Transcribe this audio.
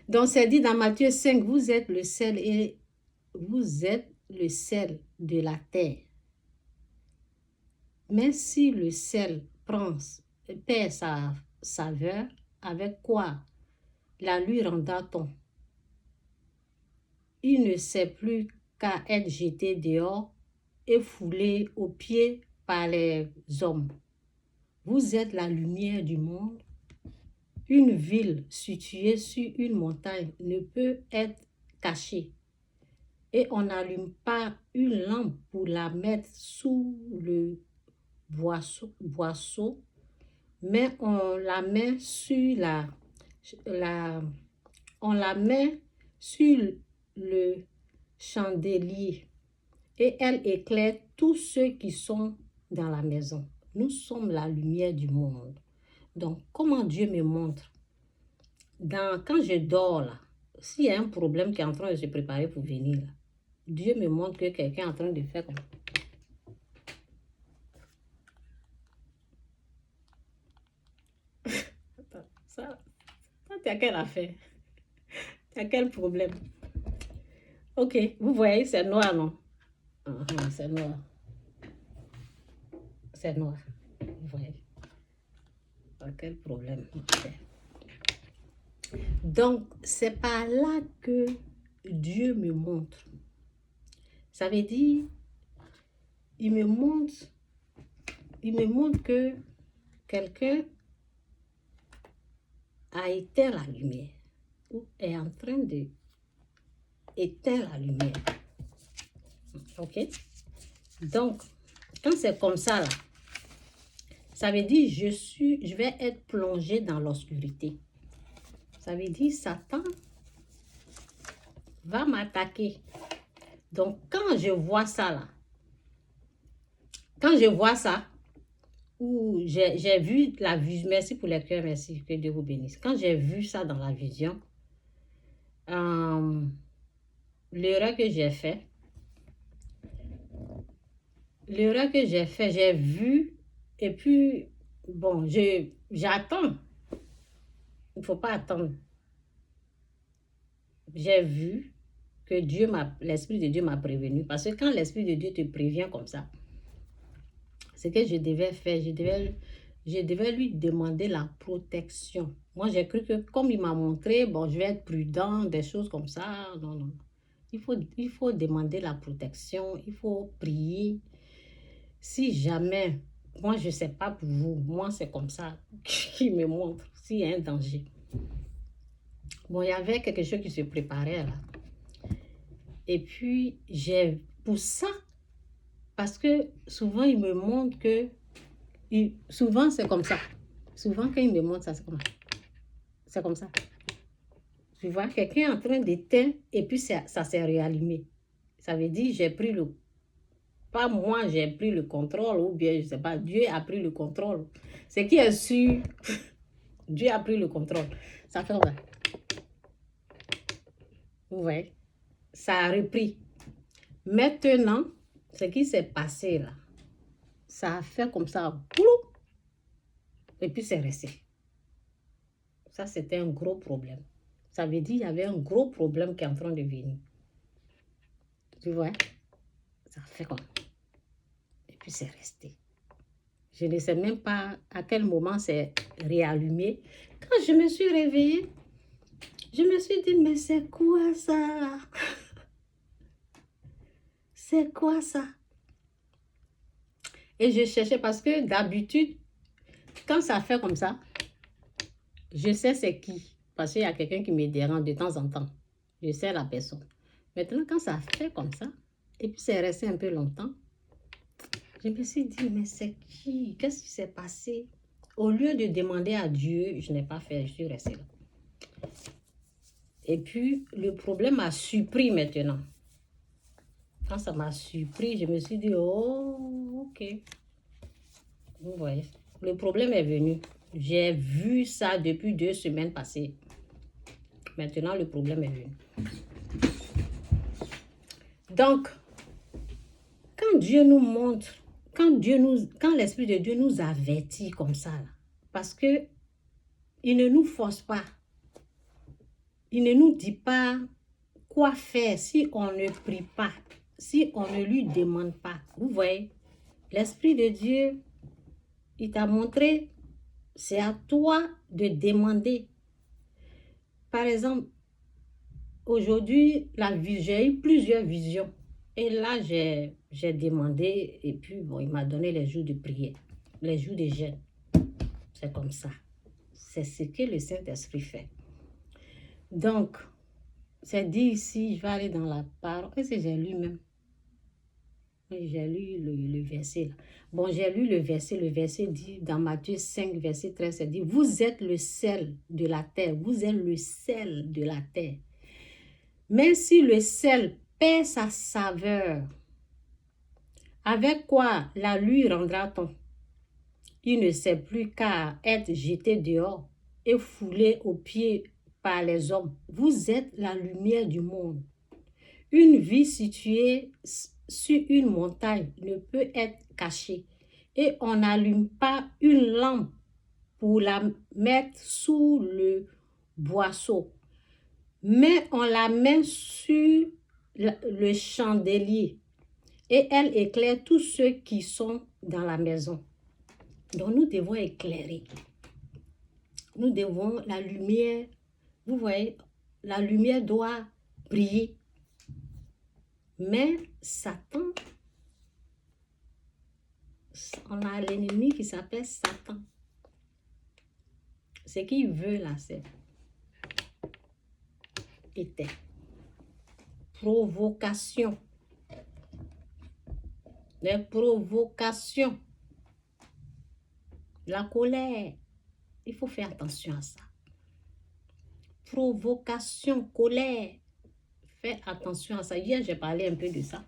Donc, c'est dit dans Matthieu 5, vous êtes le sel et vous êtes le sel de la terre. Mais si le sel perd sa saveur, avec quoi la lui rendra-t-on? Il ne sert plus qu'à être jeté dehors et foulé aux pieds par les hommes. Vous êtes la lumière du monde. Une ville située sur une montagne ne peut être cachée. Et on n'allume pas une lampe pour la mettre sous le boisseau, mais on la met sur le chandelier et elle éclaire tous ceux qui sont dans la maison. Nous sommes la lumière du monde. Donc, comment Dieu me montre? Quand je dors là, s'il y a un problème qui est en train de se préparer pour venir là, Dieu me montre que quelqu'un est en train de faire comme ça. Ça, tu as quelle affaire? Tu as quel problème? Ok, vous voyez, c'est noir, non? C'est noir. C'est noir. Vous voyez? Quel problème? Donc, c'est par là que Dieu me montre. Ça veut dire, il me montre que quelqu'un a éteint la lumière ou est en train de éteindre la lumière. Ok? Donc, quand c'est comme ça, là, ça veut dire je vais être plongé dans l'obscurité. Ça veut dire Satan va m'attaquer. Donc, quand je vois ça là, où j'ai vu la vision, merci pour les cœurs, merci, que Dieu vous bénisse. Quand j'ai vu ça dans la vision, l'erreur que j'ai fait, j'ai vu, et puis, bon, j'attends. Il ne faut pas attendre. J'ai vu que l'Esprit de Dieu m'a prévenu. Parce que quand l'Esprit de Dieu te prévient comme ça, ce que je devais faire, je devais lui demander la protection. Moi, j'ai cru que comme il m'a montré, bon, je vais être prudent, des choses comme ça. Non, non. Il faut demander la protection, il faut prier. Si jamais, moi, je ne sais pas pour vous, moi, c'est comme ça qu'il me montre s'il y a un danger. Bon, il y avait quelque chose qui se préparait là. Et puis, pour ça, parce que souvent, il me montre que, souvent, c'est comme ça. Souvent, quand il me montre ça, c'est comme ça. Tu vois, quelqu'un est en train d'éteindre et puis ça s'est réallumé. Ça veut dire, pas moi, j'ai pris le contrôle ou bien, je ne sais pas, Dieu a pris le contrôle. Ce qui est sûr, Dieu a pris le contrôle. Ça fait comme ça. Vous voyez, ça a repris. Maintenant, ce qui s'est passé là, ça a fait comme ça, et puis c'est resté. Ça, c'était un gros problème. Ça veut dire qu'il y avait un gros problème qui est en train de venir. Tu vois, ça fait comme. Et puis c'est resté. Je ne sais même pas à quel moment c'est réallumé. Quand je me suis réveillée, je me suis dit, mais c'est quoi ça? C'est quoi ça? Et je cherchais parce que d'habitude, quand ça fait comme ça, je sais c'est qui. Parce qu'il y a quelqu'un qui me dérange de temps en temps. Je sais la personne. Maintenant, quand ça fait comme ça, et puis c'est resté un peu longtemps, je me suis dit, mais c'est qui? Qu'est-ce qui s'est passé? Au lieu de demander à Dieu, je n'ai pas fait, je suis restée là. Et puis, le problème m'a surpris maintenant. Quand ça m'a surpris, je me suis dit, oh, ok. Vous voyez, le problème est venu. J'ai vu ça depuis 2 semaines passées. Maintenant, le problème est venu. Donc, quand Dieu nous montre, quand l'Esprit de Dieu nous avertit comme ça, là, parce que il ne nous force pas. il ne nous dit pas quoi faire si on ne prie pas, si on ne lui demande pas. Vous voyez, l'Esprit de Dieu, il t'a montré, c'est à toi de demander. Par exemple, aujourd'hui, j'ai eu plusieurs visions. Et là, j'ai demandé, et puis bon, il m'a donné les jours de prière, les jours de jeûne. C'est comme ça. C'est ce que le Saint-Esprit fait. Donc, c'est dit ici, je vais aller dans la parole. Qu'est-ce que j'ai lu même? Oui, j'ai lu le verset là. Bon, j'ai lu le verset dit dans Matthieu 5, verset 13, c'est dit, vous êtes le sel de la terre, vous êtes le sel de la terre. Mais si le sel perd sa saveur, avec quoi la lui rendra-t-on? Il ne sait plus qu'à être jeté dehors et foulé aux pieds par les hommes. Vous êtes la lumière du monde. Une ville située sur une montagne ne peut être cachée et on n'allume pas une lampe pour la mettre sous le boisseau, mais on la met sur le chandelier et elle éclaire tous ceux qui sont dans la maison. Donc nous devons éclairer. Nous devons la lumière, vous voyez, la lumière doit briller. Mais Satan, on a l'ennemi qui s'appelle Satan. Ce qu'il veut là, c'est provocation. Les provocations. La colère. Il faut faire attention à ça. Provocation, colère. Fais attention à ça. Hier, j'ai parlé un peu de ça.